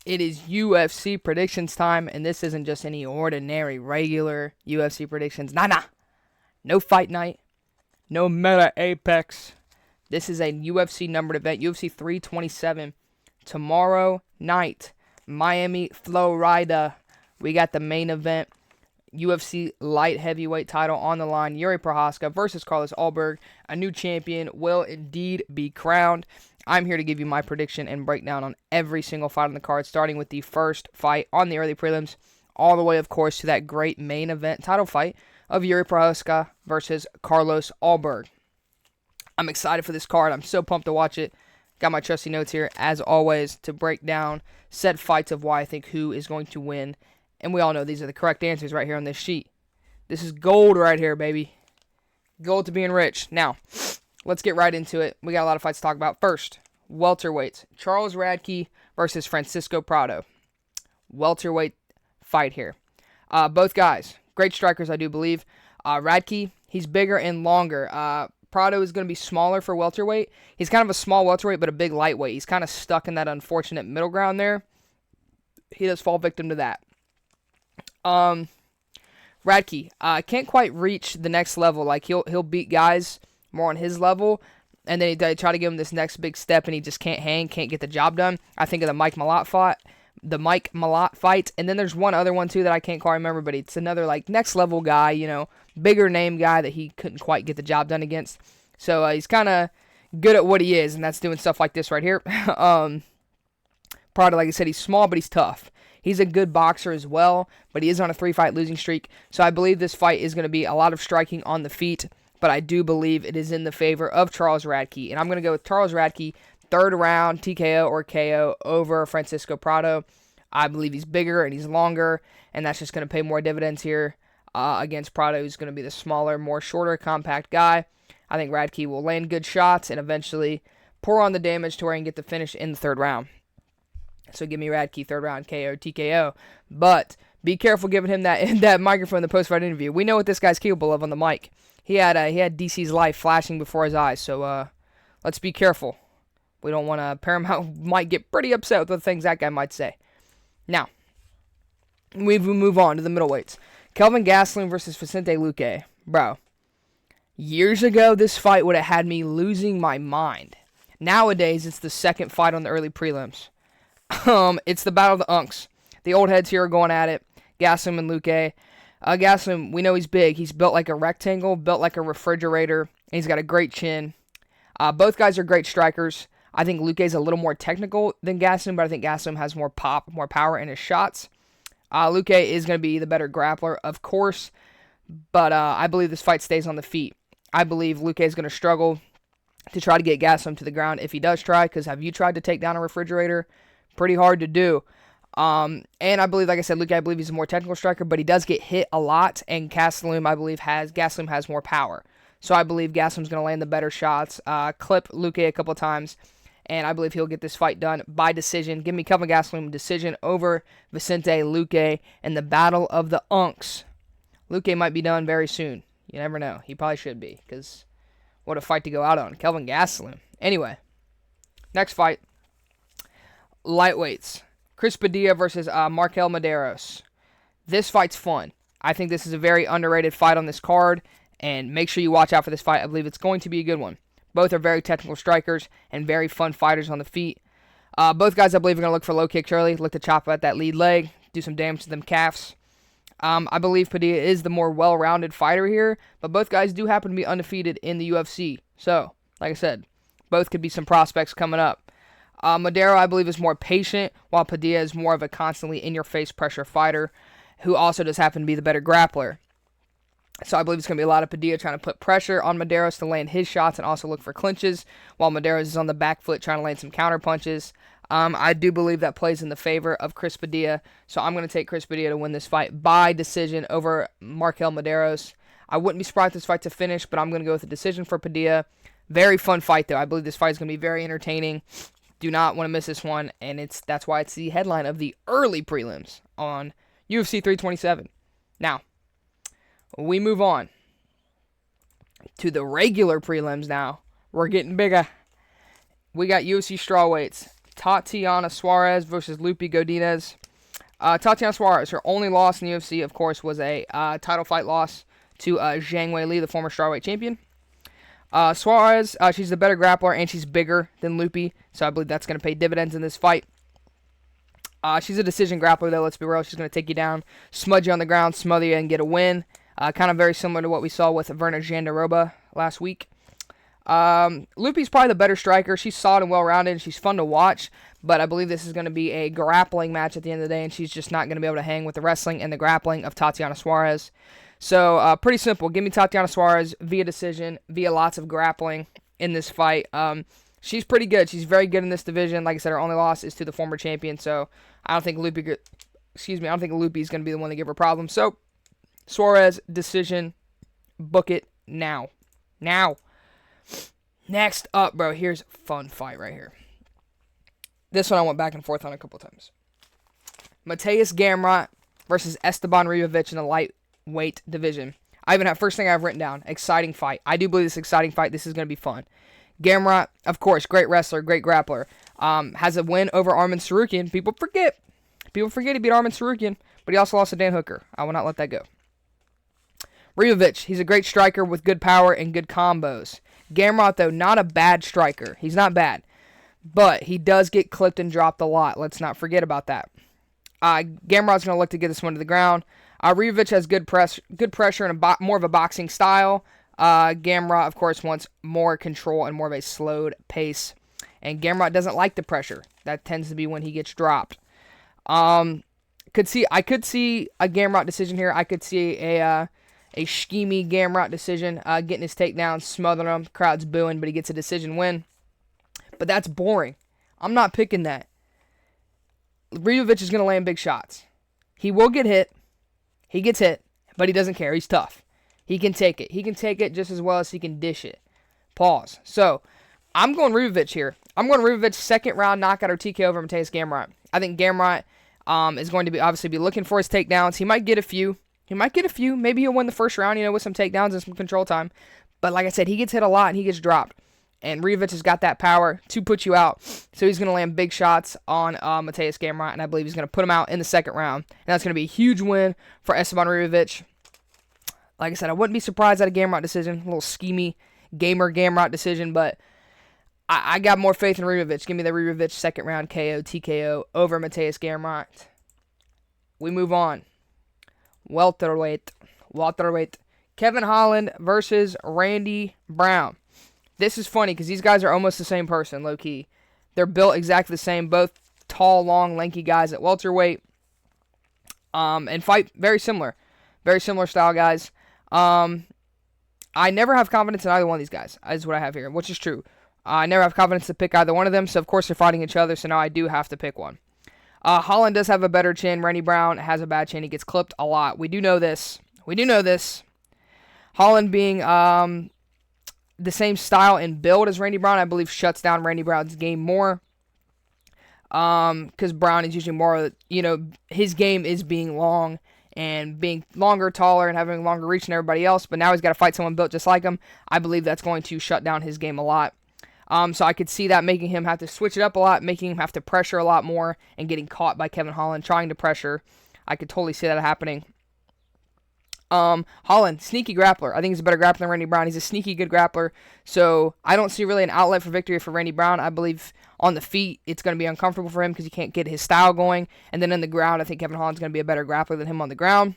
It is UFC predictions time, and this isn't just any ordinary, regular UFC predictions. Nah. No fight night. No Meta Apex. This is a UFC numbered event, UFC 327. Tomorrow night, Miami, Florida. We got the main event. UFC light heavyweight title on the line. Jiri Prochazka versus Carlos Ulberg. A new champion will indeed be crowned. I'm here to give you my prediction and breakdown on every single fight on the card, starting with the first fight on the early prelims, all the way, of course, to that great main event title fight of Jiri Prochazka versus Carlos Ulberg. I'm excited for this card. I'm so pumped to watch it. Got my trusty notes here, as always, to break down said fights of why I think who is going to win. And we all know these are the correct answers right here on this sheet. This is gold right here, baby. Gold to being rich. Now, let's get right into it. We got a lot of fights to talk about. First, welterweights. Charles Radtke versus Francisco Prado. Welterweight fight here. Both guys, great strikers, I do believe. Radtke, he's bigger and longer. Prado is going to be smaller for welterweight. He's kind of a small welterweight, but a big lightweight. He's kind of stuck in that unfortunate middle ground there. He does fall victim to that. Radtke can't quite reach the next level. Like he'll beat guys more on his level, and then they try to give him this next big step, and he just can't hang, can't get the job done. I think of the Mike Malott fight, and then there's one other one too that I can't quite remember, but it's another like next level guy, bigger name guy that he couldn't quite get the job done against. So he's kind of good at what he is, and that's doing stuff like this right here. Prado, like I said, he's small, but he's tough. He's a good boxer as well, but he is on a 3-fight losing streak. So I believe this fight is going to be a lot of striking on the feet, but I do believe it is in the favor of Charles Radtke. And I'm going to go with Charles Radtke, third round, TKO or KO over Francisco Prado. I believe he's bigger and he's longer, and that's just going to pay more dividends here against Prado, who's going to be the smaller, more shorter, compact guy. I think Radtke will land good shots and eventually pour on the damage to where he can get the finish in the third round. So give me Radtke, third round KO, TKO. But be careful giving him that microphone in the post-fight interview. We know what this guy's capable of on the mic. He had DC's life flashing before his eyes, so let's be careful. We don't want to. Paramount might get pretty upset with the things that guy might say. Now, we move on to the middleweights. Kelvin Gastelum versus Vicente Luque. Bro, years ago, this fight would have had me losing my mind. Nowadays, it's the second fight on the early prelims. It's the battle of the unks. The old heads here are going at it. Gastelum and Luque. Gastelum, we know he's big. He's built like a rectangle, built like a refrigerator, and he's got a great chin. Both guys are great strikers. I think Luque's a little more technical than Gastelum, but I think Gastelum has more pop, more power in his shots. Luque is going to be the better grappler, of course, but I believe this fight stays on the feet. I believe Luque is going to struggle to try to get Gastelum to the ground if he does try, because have you tried to take down a refrigerator? Pretty hard to do. And I believe, like I said, Luque, I believe he's a more technical striker, but he does get hit a lot, and Gastelum, I believe, Gastelum has more power. So I believe Gastelum's going to land the better shots, clip Luque a couple of times, and I believe he'll get this fight done by decision. Give me Kelvin Gastelum decision over Vicente Luque in the battle of the unks. Luque might be done very soon. You never know. He probably should be, because what a fight to go out on. Kelvin Gastelum. Anyway, next fight. Lightweights. Chris Padilla versus Markel Medeiros. This fight's fun. I think this is a very underrated fight on this card, and make sure you watch out for this fight. I believe it's going to be a good one. Both are very technical strikers and very fun fighters on the feet. Both guys, I believe, are going to look for low kicks early, look to chop at that lead leg, do some damage to them calves. I believe Padilla is the more well-rounded fighter here, but both guys do happen to be undefeated in the UFC. So, like I said, both could be some prospects coming up. Madero, I believe, is more patient, while Padilla is more of a constantly in-your-face pressure fighter, who also does happen to be the better grappler. So I believe it's going to be a lot of Padilla trying to put pressure on Medeiros to land his shots and also look for clinches, while Medeiros is on the back foot trying to land some counter punches. I do believe that plays in the favor of Chris Padilla, so I'm going to take Chris Padilla to win this fight by decision over Markel Medeiros. I wouldn't be surprised if this fight to finish, but I'm going to go with a decision for Padilla. Very fun fight, though. I believe this fight is going to be very entertaining. Do not want to miss this one, and that's why it's the headline of the early prelims on UFC 327. Now, we move on to the regular prelims now. We're getting bigger. We got UFC strawweights. Tatiana Suarez versus Lupi Godinez. Tatiana Suarez, her only loss in the UFC, of course, was a title fight loss to Zhang Weili, the former strawweight champion. Suarez, she's the better grappler, and she's bigger than Lupi, so I believe that's going to pay dividends in this fight. She's a decision grappler, though, let's be real. She's going to take you down, smudge you on the ground, smother you, and get a win. Kind of very similar to what we saw with Verna Jandiroba last week. Lupi's probably the better striker. She's solid and well-rounded, and she's fun to watch, but I believe this is going to be a grappling match at the end of the day, and she's just not going to be able to hang with the wrestling and the grappling of Tatiana Suarez. So, pretty simple. Give me Tatiana Suarez via decision, via lots of grappling in this fight. She's pretty good. She's very good in this division. Like I said, her only loss is to the former champion, so I don't think Lupi is going to be the one to give her problems. So, Suarez, decision, book it now. Now. Next up, bro, here's a fun fight right here. This one I went back and forth on a couple times. Mateus Gamrot versus Esteban Ribovic in the lightweight division. I even have first thing I've written down. Exciting fight. I do believe this is an exciting fight. This is going to be fun. Gamrot, of course, great wrestler, great grappler. Has a win over Arman Tsarukyan. People forget he beat Arman Tsarukyan, but he also lost to Dan Hooker. I will not let that go. Ribovic, he's a great striker with good power and good combos. Gamrot, though, not a bad striker. He's not bad. But he does get clipped and dropped a lot. Let's not forget about that. Gamrot's going to look to get this one to the ground. Ribovic has good pressure and more of a boxing style. Gamrot, of course, wants more control and more of a slowed pace. And Gamrot doesn't like the pressure. That tends to be when he gets dropped. I could see a Gamrot decision here. I could see a schemy Gamrot decision, getting his takedown, smothering him, crowd's booing, but he gets a decision win. But that's boring. I'm not picking that. Ribovic is going to land big shots. He will get hit. He gets hit, but he doesn't care. He's tough. He can take it. He can take it just as well as he can dish it. Pause. So, I'm going Ribovic here. I'm going Ribovic second round knockout or TKO over Mateus Gamrot. I think Gamrot is going to be looking for his takedowns. He might get a few. Maybe he'll win the first round, with some takedowns and some control time. But like I said, he gets hit a lot and he gets dropped. And Ribovic has got that power to put you out. So he's going to land big shots on Mateus Gamrot. And I believe he's going to put him out in the second round. And that's going to be a huge win for Esteban Ribovic. Like I said, I wouldn't be surprised at a Gamrot decision. A little schemy Gamrot decision. But I got more faith in Ribovic. Give me the Ribovic second round KO, TKO over Mateus Gamrot. We move on. Welterweight. Kevin Holland versus Randy Brown. This is funny because these guys are almost the same person, low-key. They're built exactly the same. Both tall, long, lanky guys at welterweight. And fight very similar. Very similar style guys. I never have confidence in either one of these guys, is what I have here, which is true. I never have confidence to pick either one of them, so of course they're fighting each other, so now I do have to pick one. Holland does have a better chin. Randy Brown has a bad chin. He gets clipped a lot. We do know this. Holland being the same style and build as Randy Brown, I believe shuts down Randy Brown's game more. Because Brown is usually more, his game is being long and being longer, taller, and having longer reach than everybody else. But now he's got to fight someone built just like him. I believe that's going to shut down his game a lot. So I could see that making him have to switch it up a lot, making him have to pressure a lot more, and getting caught by Kevin Holland trying to pressure. I could totally see that happening. Holland, sneaky grappler. I think he's a better grappler than Randy Brown. He's a sneaky good grappler. So I don't see really an outlet for victory for Randy Brown. I believe on the feet, it's going to be uncomfortable for him because he can't get his style going. And then in the ground, I think Kevin Holland's going to be a better grappler than him on the ground.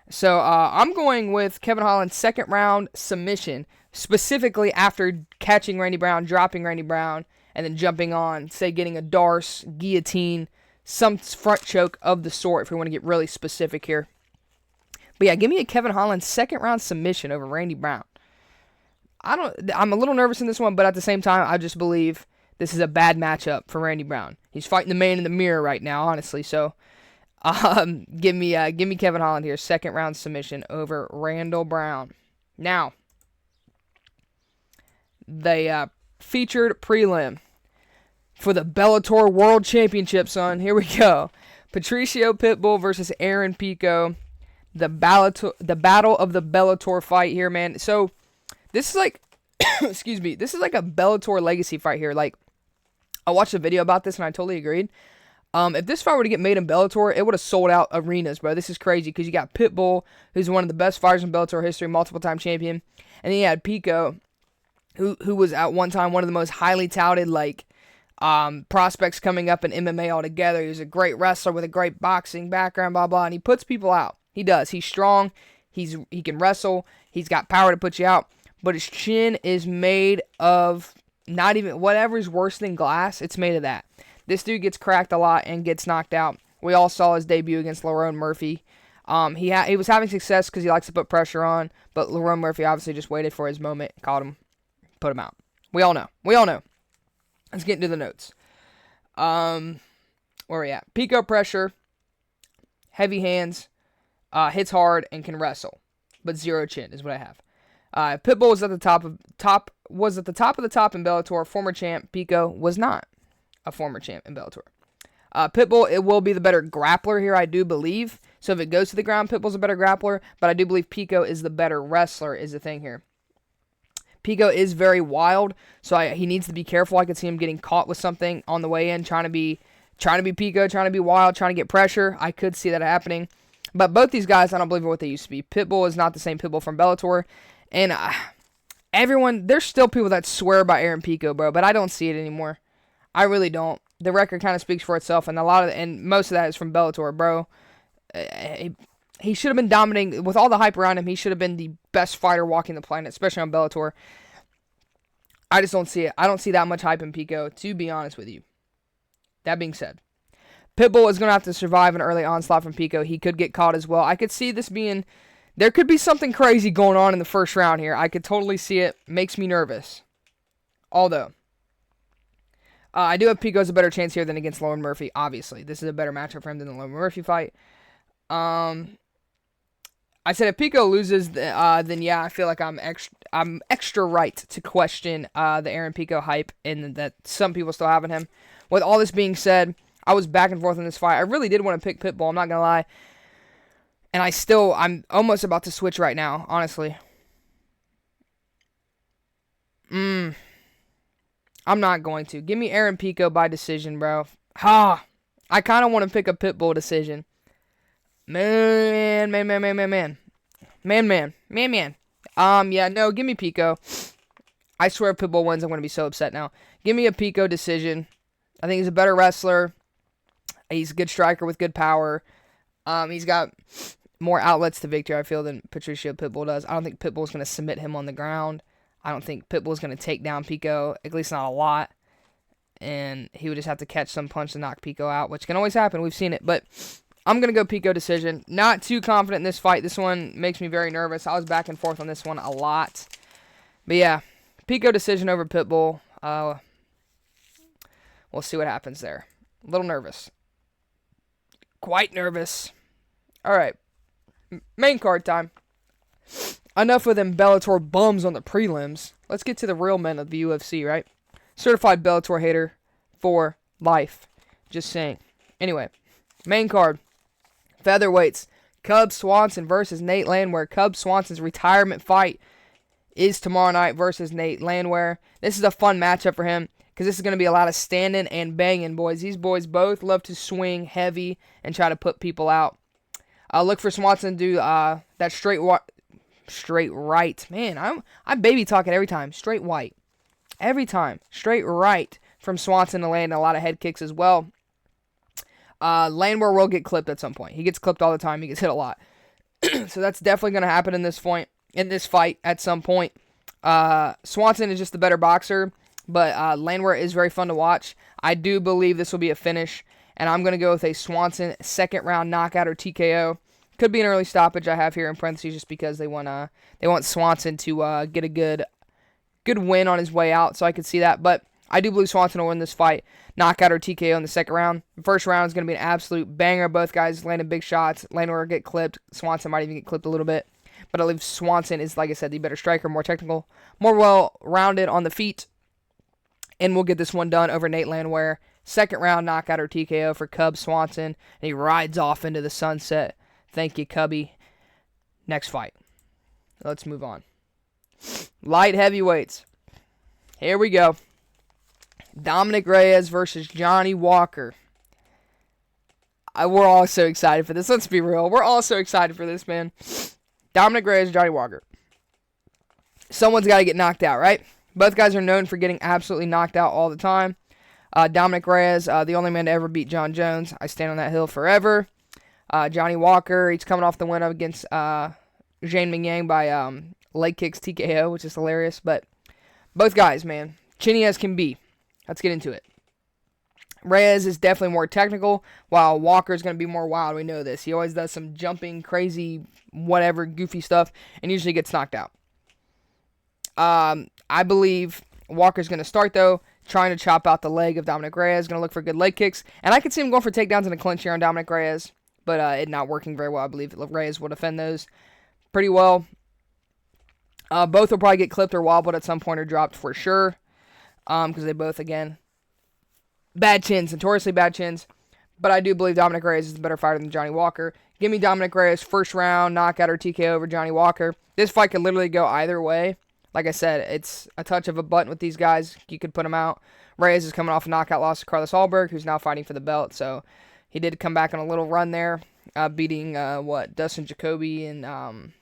So I'm going with Kevin Holland's second round submission, specifically after catching Randy Brown, dropping Randy Brown, and then jumping on, say getting a Darce, guillotine, some front choke of the sort if we want to get really specific here. But yeah, give me a Kevin Holland second round submission over Randy Brown. I'm a little nervous in this one, but at the same time, I just believe this is a bad matchup for Randy Brown. He's fighting the man in the mirror right now, honestly. So, give me Kevin Holland here, second round submission over Randall Brown. Now, the featured prelim for the Bellator World Championship, son. Here we go. Patricio Pitbull versus Aaron Pico. The battle of the Bellator fight here, man. So, this is like, excuse me, this is like a Bellator legacy fight here. Like, I watched a video about this and I totally agreed. If this fight were to get made in Bellator, it would have sold out arenas, bro. This is crazy because you got Pitbull, who's one of the best fighters in Bellator history, multiple-time champion, and then you had Pico, who was at one time one of the most highly touted prospects coming up in MMA altogether. He was a great wrestler with a great boxing background, blah blah, and he puts people out. He does. He's strong. He can wrestle. He's got power to put you out. But his chin is made of not even whatever's worse than glass. It's made of that. This dude gets cracked a lot and gets knocked out. We all saw his debut against Lerone Murphy. He was having success because he likes to put pressure on, but Lerone Murphy obviously just waited for his moment, caught him, put him out. We all know. Let's get into the notes. Where are we at? Pico pressure, heavy hands, hits hard, and can wrestle, but zero chin is what I have. Pitbull was at the top of the top in Bellator. Former champ. Pico was not a former champ in Bellator. Pitbull, it will be the better grappler here, I do believe. So if it goes to the ground, Pitbull's a better grappler, but I do believe Pico is the better wrestler is the thing here. Pico is very wild, so he needs to be careful. I could see him getting caught with something on the way in, trying to be Pico, trying to be wild, trying to get pressure. I could see that happening. But both these guys, I don't believe are what they used to be. Pitbull is not the same Pitbull from Bellator. And there's still people that swear by Aaron Pico, bro, but I don't see it anymore. I really don't. The record kind of speaks for itself, and most of that is from Bellator, bro. He should have been dominating with all the hype around him. He should have been the best fighter walking the planet, especially on Bellator. I just don't see it. I don't see that much hype in Pico, to be honest with you. That being said, Pitbull is going to have to survive an early onslaught from Pico. He could get caught as well. I could see this being... There could be something crazy going on in the first round here. I could totally see it. Makes me nervous. Although, I do have Pico as a better chance here than against Lerone Murphy, obviously. This is a better matchup for him than the Lerone Murphy fight. I said if Pico loses, then yeah, I feel like I'm extra right to question the Aaron Pico hype and that some people still have in him. With all this being said, I was back and forth in this fight. I really did want to pick Pitbull, I'm not going to lie. And I'm almost about to switch right now, honestly. I'm not going to. Give me Aaron Pico by decision, bro. I kind of want to pick a Pitbull decision. Man. Yeah, no, give me Pico. I swear if Pitbull wins, I'm going to be so upset now. Give me a Pico decision. I think he's a better wrestler. He's a good striker with good power. He's got more outlets to victory, I feel, than Patricio Pitbull does. I don't think Pitbull's going to submit him on the ground. I don't think Pitbull's going to take down Pico, at least not a lot. And he would just have to catch some punch to knock Pico out, which can always happen. We've seen it. But I'm going to go Pico decision. Not too confident in this fight. This one makes me very nervous. I was back and forth on this one a lot. But yeah, Pico decision over Pitbull. We'll see what happens there. A little nervous. Quite nervous. All right. Main card time. Enough of them Bellator bums on the prelims. Let's get to the real men of the UFC, right? Certified Bellator hater for life. Just saying. Anyway, main card. Featherweights. Cub Swanson versus Nate Landwehr. Cub Swanson's retirement fight is tomorrow night versus Nate Landwehr. This is a fun matchup for him because this is going to be a lot of standing and banging, boys. These boys both love to swing heavy and try to put people out. Look for Swanson to do that straight right. Man, I'm baby talking every time. Straight white. Every time. Straight right from Swanson to land a lot of head kicks as well. Landwehr will get clipped at some point. He gets clipped all the time. He gets hit a lot. So that's definitely going to happen in this fight at some point. Swanson is just the better boxer, but Landwehr is very fun to watch. I do believe this will be a finish, and I'm going to go with a Swanson second round knockout or TKO. Could be an early stoppage I have here in parentheses just because they want Swanson to get a good win on his way out, so I could see that. But I do believe Swanson will win this fight. Knockout or TKO in the second round. The first round is going to be an absolute banger. Both guys landing big shots. Landwehr will get clipped. Swanson might even get clipped a little bit. But I believe Swanson is, like I said, the better striker, more technical, more well-rounded on the feet. And we'll get this one done over Nate Landwehr. Second round knockout or TKO for Cub Swanson. And he rides off into the sunset. Thank you, Cubby. Next fight. Let's move on. Light heavyweights. Here we go. Dominic Reyes versus Johnny Walker. We're all so excited for this. Let's be real. We're all so excited for this, man. Dominic Reyes, Johnny Walker. Someone's got to get knocked out, right? Both guys are known for getting absolutely knocked out all the time. Dominic Reyes, the only man to ever beat John Jones. I stand on that hill forever. Johnny Walker, he's coming off the win against Zhang Mingyang by leg kicks TKO, which is hilarious. But both guys, man, chinny as can be. Let's get into it. Reyes is definitely more technical, while Walker is going to be more wild. We know this. He always does some jumping, crazy, whatever, goofy stuff, and usually gets knocked out. I believe Walker's going to start, though, trying to chop out the leg of Dominic Reyes. Going to look for good leg kicks. And I could see him going for takedowns in a clinch here on Dominic Reyes, but it not working very well. I believe Reyes will defend those pretty well. Both will probably get clipped or wobbled at some point or dropped for sure, because they both, again, bad chins, notoriously bad chins. But I do believe Dominic Reyes is a better fighter than Johnny Walker. Give me Dominic Reyes first round, knockout or TKO over Johnny Walker. This fight could literally go either way. Like I said, it's a touch of a button with these guys. You could put them out. Reyes is coming off a knockout loss to Carlos Alberg, who's now fighting for the belt. So he did come back on a little run there, beating Dustin Jacoby, and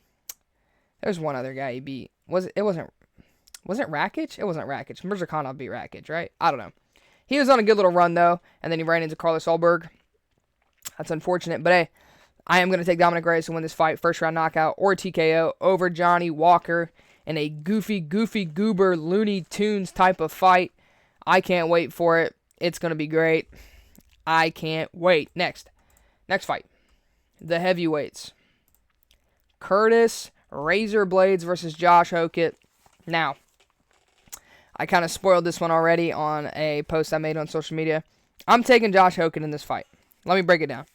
there's one other guy he beat. Was it Rakic? It wasn't Rakic. Mirzakhanov beat Rakic, right? I don't know. He was on a good little run though, and then he ran into Carlos Alberg. That's unfortunate, but hey, I am going to take Dominic Reyes to win this fight, first round knockout or TKO over Johnny Walker in a goofy, goober, Looney Tunes type of fight. I can't wait for it. It's going to be great. I can't wait. Next fight. The heavyweights. Curtis Razor Blades versus Josh Hokit. Now, I kind of spoiled this one already on a post I made on social media. I'm taking Josh Hokit in this fight. Let me break it down.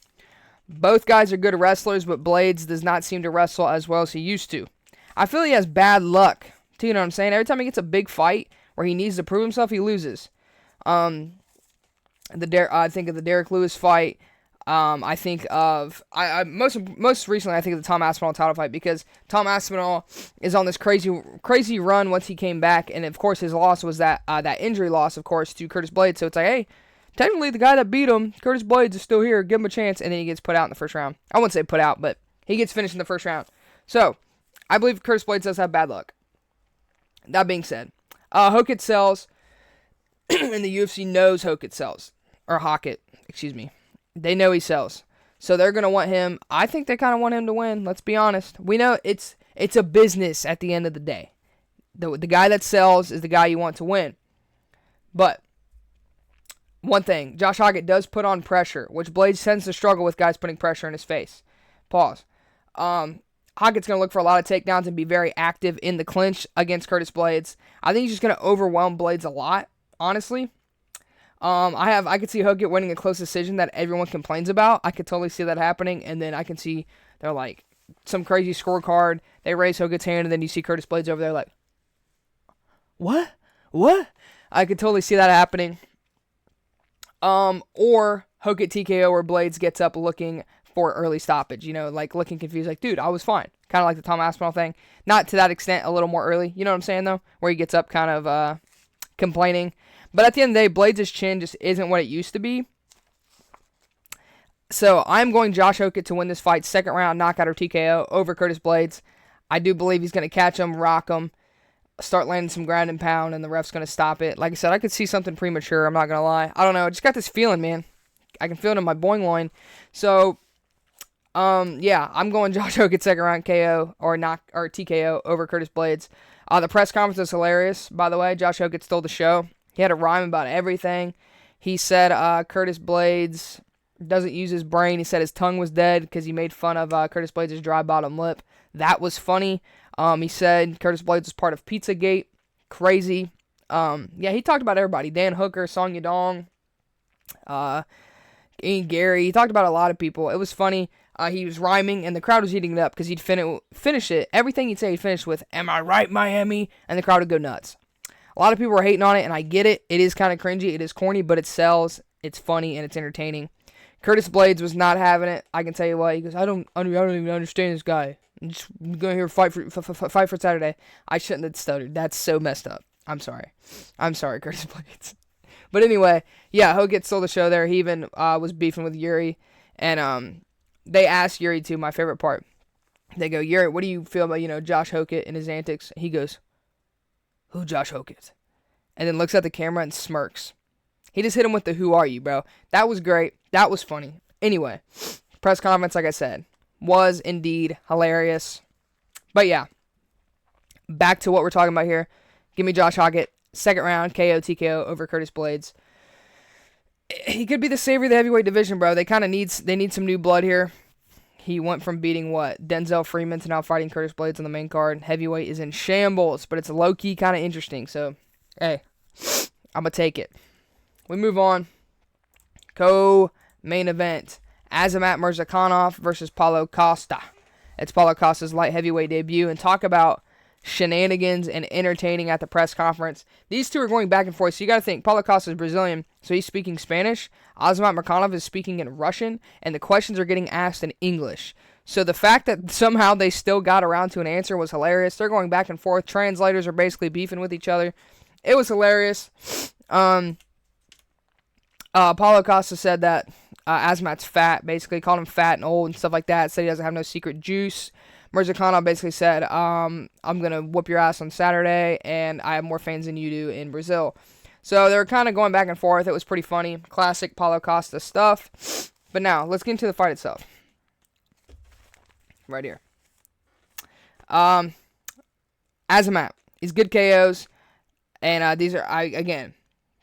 Both guys are good wrestlers, but Blades does not seem to wrestle as well as he used to. I feel he has bad luck. Do you know what I'm saying? Every time he gets a big fight where he needs to prove himself, he loses. I think of the Derek Lewis fight. I think of most recently I think of the Tom Aspinall title fight, because Tom Aspinall is on this crazy run once he came back, and of course his loss was that injury loss, of course, to Curtis Blades. So it's like, hey, technically the guy that beat him, Curtis Blades, is still here. Give him a chance, and then he gets put out in the first round. I wouldn't say put out, but he gets finished in the first round. So I believe Curtis Blades does have bad luck. That being said, Hokit sells, and the UFC knows Hokit sells, or Hokit, excuse me. They know he sells. So they're going to want him. I think they kind of want him to win. Let's be honest. We know it's a business at the end of the day. The guy that sells is the guy you want to win. But one thing, Josh Hokit does put on pressure, which Blades tends to struggle with guys putting pressure in his face. Pause. Hokit's going to look for a lot of takedowns and be very active in the clinch against Curtis Blades. I think he's just going to overwhelm Blades a lot, honestly. I could see Hokit winning a close decision that everyone complains about. I could totally see that happening, and then I can see they're like some crazy scorecard. They raise Hokit's hand, and then you see Curtis Blades over there like, what? I could totally see that happening. Or Hokit TKO where Blades gets up looking for early stoppage, like looking confused, like, dude, I was fine. Kind of like the Tom Aspinall thing. Not to that extent, a little more early. You know what I'm saying, though? Where he gets up kind of complaining. But at the end of the day, Blades' chin just isn't what it used to be. So I'm going Josh Hokit to win this fight, second round knockout or TKO over Curtis Blades. I do believe he's going to catch him, rock him, start landing some ground and pound, and the ref's going to stop it. Like I said, I could see something premature. I'm not going to lie. I don't know. I just got this feeling, man. I can feel it in my boing loin. So, yeah, I'm going Josh Hokit second round KO or TKO over Curtis Blades. The press conference was hilarious, by the way. Josh Hokit stole the show. He had a rhyme about everything. He said Curtis Blades doesn't use his brain. He said his tongue was dead because he made fun of Curtis Blades' dry bottom lip. That was funny. He said Curtis Blades was part of Pizzagate. Crazy. Yeah, he talked about everybody. Dan Hooker, Song Yadong, Ian Gary. He talked about a lot of people. It was funny. He was rhyming, and the crowd was eating it up because he'd finish it. Everything he'd say, he'd finish with, "Am I right, Miami?" And the crowd would go nuts. A lot of people are hating on it, and I get it. It is kind of cringy. It is corny, but it sells. It's funny, and it's entertaining. Curtis Blades was not having it. I can tell you why. He goes, I don't even understand this guy. I'm just going here fight for Saturday. I shouldn't have stuttered. That's so messed up. I'm sorry. Curtis Blades. But anyway, yeah, Hokit stole the show there. He even was beefing with Jiri, and they asked Jiri too. My favorite part. They go, Jiri, what do you feel about Josh Hokit and his antics? He goes, who Josh Hokit? And then looks at the camera and smirks. He just hit him with the who are you, bro. That was great. That was funny. Anyway, press conference, like I said, was indeed hilarious. But yeah, back to what we're talking about here. Give me Josh Hokit, second round, KO, TKO over Curtis Blades. He could be the savior of the heavyweight division, bro. They need some new blood here. He went from beating Denzel Freeman to now fighting Curtis Blades on the main card. Heavyweight is in shambles, but it's low-key kind of interesting. So, hey, I'm going to take it. We move on. Co-main event. Azamat Murzakanov versus Paulo Costa. It's Paulo Costa's light heavyweight debut. And talk about shenanigans and entertaining at the press conference. These two are going back and forth. So you got to think, Paulo Costa is Brazilian, so he's speaking Spanish. Azamat Murzakanov is speaking in Russian, and the questions are getting asked in English. So the fact that somehow they still got around to an answer was hilarious. They're going back and forth. Translators are basically beefing with each other. It was hilarious. Paulo Costa said that Azamat's fat, basically called him fat and old and stuff like that. Said he doesn't have no secret juice. Murzakanov basically said, I'm going to whoop your ass on Saturday, and I have more fans than you do in Brazil. So they were kind of going back and forth. It was pretty funny. Classic Paulo Costa stuff. But now, let's get into the fight itself. Right here. Azamat. He's good KOs. And these are, again,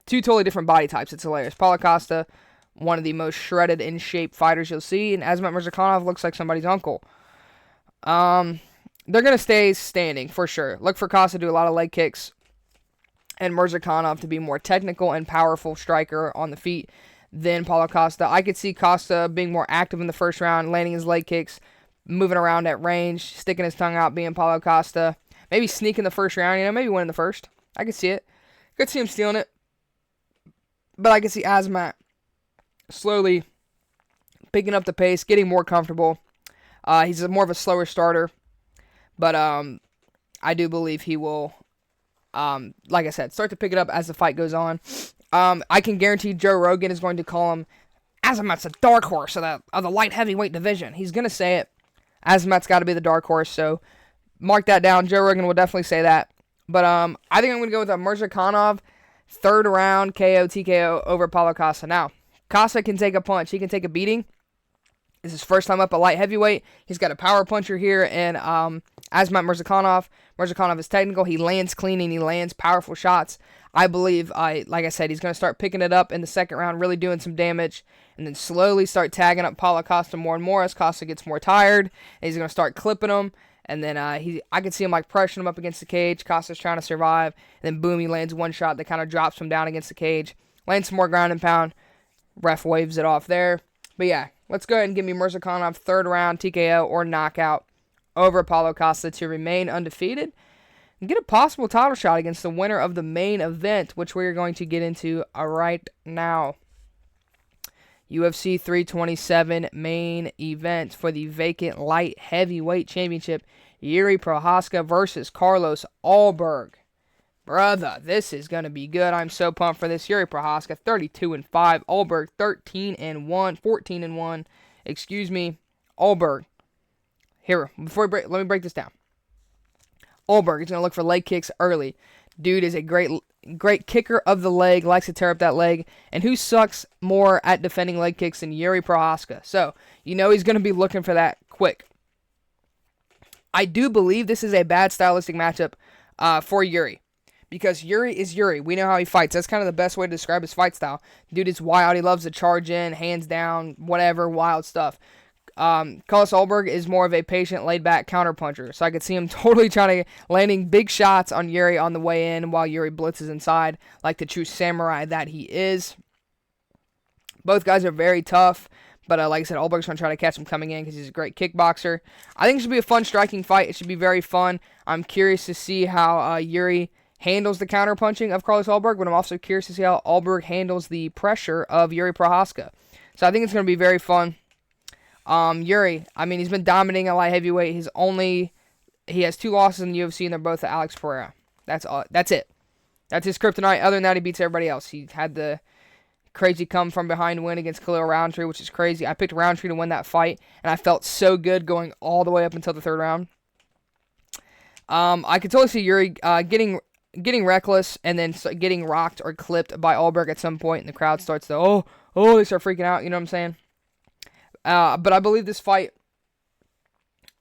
two totally different body types. It's hilarious. Paulo Costa, one of the most shredded, in shape fighters you'll see. And Azamat Murzakanov looks like somebody's uncle. They're going to stay standing, for sure. Look for Costa to do a lot of leg kicks. And Murzakanov to be more technical and powerful striker on the feet than Paulo Costa. I could see Costa being more active in the first round, landing his leg kicks, moving around at range, sticking his tongue out, being Paulo Costa. Maybe sneaking the first round, maybe winning the first. I could see it. Could see him stealing it. But I could see Azamat slowly picking up the pace, getting more comfortable. He's more of a slower starter. But I do believe he will, like I said, start to pick it up as the fight goes on. I can guarantee Joe Rogan is going to call him Azamat's a dark horse of the light heavyweight division. He's going to say it. Azamat's got to be the dark horse, so mark that down. Joe Rogan will definitely say that. But I think I'm going to go with a Murzakanov third round KO TKO over Paulo Costa. Now, Costa can take a punch. He can take a beating. This is his first time up at light heavyweight. He's got a power puncher here, and Azamat Murzakanov. Murzakanov is technical. He lands clean, and he lands powerful shots. I believe, like I said, he's going to start picking it up in the second round, really doing some damage, and then slowly start tagging up Paulo Costa more and more as Costa gets more tired. And he's going to start clipping him, and then I could see him pressuring him up against the cage. Costa's trying to survive, and then boom, he lands one shot that kind of drops him down against the cage. Lands some more ground and pound. Ref waves it off there. But yeah, let's go ahead and give me Murzakanov third round TKO or knockout over Paulo Costa to remain undefeated and get a possible title shot against the winner of the main event, which we're going to get into right now. UFC 327 main event for the vacant light heavyweight championship. Jiri Prochazka versus Carlos Ulberg. Brother, this is going to be good. I'm so pumped for this. Jiri Prochazka, 32-5. Ulberg, 14-1. Excuse me. Ulberg. Here, let me break this down. Ulberg is going to look for leg kicks early. Dude is a great kicker of the leg, likes to tear up that leg. And who sucks more at defending leg kicks than Jiri Prochazka? So, he's going to be looking for that quick. I do believe this is a bad stylistic matchup for Jiri. Because Jiri is Jiri. We know how he fights. That's kind of the best way to describe his fight style. Dude is wild. He loves to charge in, hands down, whatever, wild stuff. Carlos Ulberg is more of a patient, laid-back counterpuncher. So I could see him totally trying to landing big shots on Jiri on the way in while Jiri blitzes inside, like the true samurai that he is. Both guys are very tough. But like I said, Ulberg's going to try to catch him coming in because he's a great kickboxer. I think it should be a fun striking fight. It should be very fun. I'm curious to see how Jiri handles the counterpunching of Carlos Ulberg, but I'm also curious to see how Ulberg handles the pressure of Jiri Prochazka. So I think it's going to be very fun. Jiri, he's been dominating at light heavyweight. He has 2 losses in the UFC, and they're both to Alex Pereira. That's all. That's it. That's his kryptonite. Other than that, he beats everybody else. He had the crazy come from behind win against Khalil Roundtree, which is crazy. I picked Roundtree to win that fight, and I felt so good going all the way up until the third round. I could totally see Jiri getting reckless and then getting rocked or clipped by Alberg at some point, and the crowd starts to they start freaking out. You know what I'm saying? But I believe this fight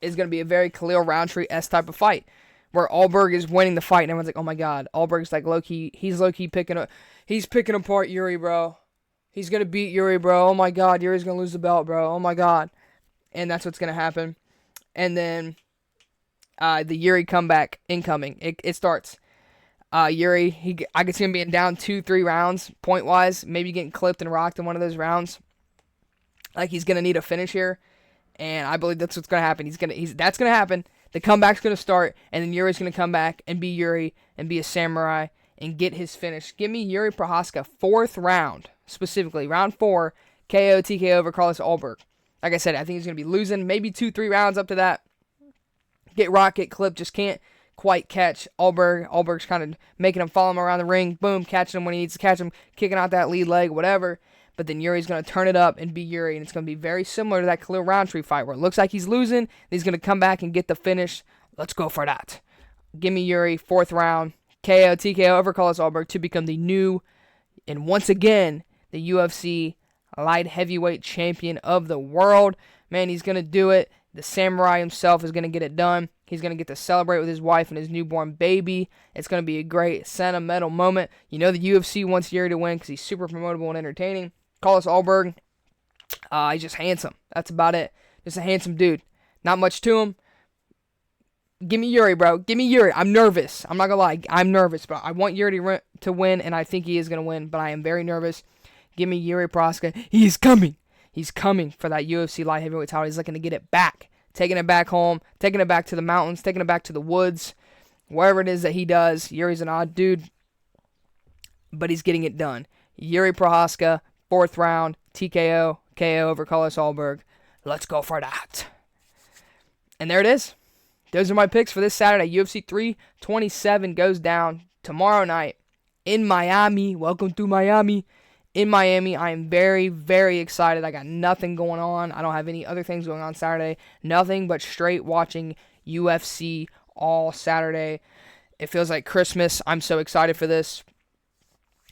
is going to be a very Khalil Roundtree-esque type of fight, where Alberg is winning the fight, and everyone's like, oh my god, Alberg's like he's low-key picking apart Jiri, bro. He's going to beat Jiri, bro. Oh my god, Yuri's going to lose the belt, bro. Oh my god. And that's what's going to happen. And then the Jiri comeback incoming. It starts. Jiri, I could see him being down 2-3 rounds, point-wise, maybe getting clipped and rocked in one of those rounds. Like, he's going to need a finish here, and I believe that's what's going to happen. That's going to happen. The comeback's going to start, and then Yuri's going to come back and be Jiri and be a samurai and get his finish. Give me Jiri Prochazka, 4th round, specifically, round 4, KO, TKO over Carlos Alberg. Like I said, I think he's going to be losing maybe 2-3 rounds up to that. Get rocked, get clipped, just can't quite catch Alberg. Alberg's kind of making him follow him around the ring. Boom, catching him when he needs to catch him, kicking out that lead leg, whatever. But then Yuri's going to turn it up and be Jiri, and it's going to be very similar to that Khalil Roundtree fight where it looks like he's losing, and he's going to come back and get the finish. Let's go for that. Give me Jiri, 4th round, KO, TKO over Carlos Alberg to become the new, and once again, the UFC light heavyweight champion of the world. Man, he's going to do it. The samurai himself is going to get it done. He's going to get to celebrate with his wife and his newborn baby. It's going to be a great sentimental moment. You know the UFC wants Jiri to win because he's super promotable and entertaining. Carlos Alberg, he's just handsome. That's about it. Just a handsome dude. Not much to him. Give me Jiri, bro. Give me Jiri. I'm nervous. I'm not going to lie. I'm nervous, but I want Jiri to win, and I think he is going to win, but I am very nervous. Give me Jiri Prochazka. He's coming. He's coming for that UFC light heavyweight title. He's looking to get it back. Taking it back home. Taking it back to the mountains. Taking it back to the woods. Wherever it is that he does. Yuri's an odd dude, but he's getting it done. Jiri Prochazka, 4th round, TKO, KO over Carlos Alberg. Let's go for that. And there it is. Those are my picks for this Saturday. UFC 327 goes down tomorrow night in Miami. Welcome to Miami. In Miami, I am very, very excited. I got nothing going on. I don't have any other things going on Saturday. Nothing but straight watching UFC all Saturday. It feels like Christmas. I'm so excited for this.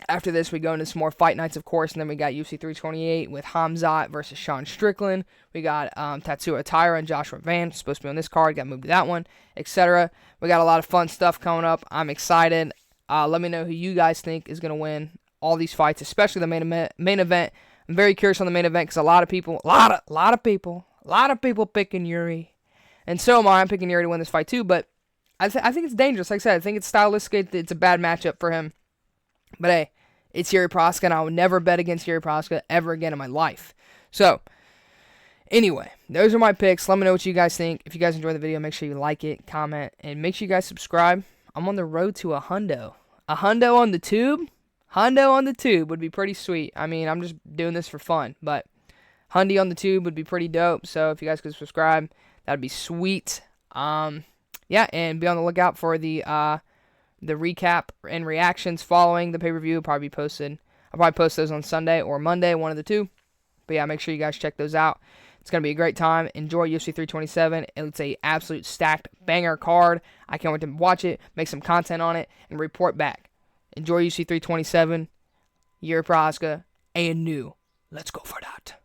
After this, we go into some more fight nights, of course, and then we got UFC 328 with Hamzat versus Sean Strickland. We got Tatsuya Taira and Joshua Van supposed to be on this card. Got moved to that one, etc. We got a lot of fun stuff coming up. I'm excited. Let me know who you guys think is going to win all these fights, especially the main event. I'm very curious on the main event because a lot of people picking Jiri, and so am I. I'm picking Jiri to win this fight too. But I think it's dangerous. Like I said, I think it's stylistic. It's a bad matchup for him. But hey, it's Jiri Prochazka, and I will never bet against Jiri Prochazka ever again in my life. So, anyway, those are my picks. Let me know what you guys think. If you guys enjoyed the video, make sure you like it, comment, and make sure you guys subscribe. I'm on the road to a hundo. A hundo on the tube? Hundo on the tube would be pretty sweet. I mean, I'm just doing this for fun, but Hundy on the tube would be pretty dope. So if you guys could subscribe, that'd be sweet. Yeah, and be on the lookout for the recap and reactions following the pay-per-view. Probably posted. I'll probably post those on Sunday or Monday, one of the two. But yeah, make sure you guys check those out. It's going to be a great time. Enjoy UFC 327. It's a absolute stacked banger card. I can't wait to watch it, make some content on it, and report back. Enjoy UFC 327. Jiri Prochazka and new. Let's go for that.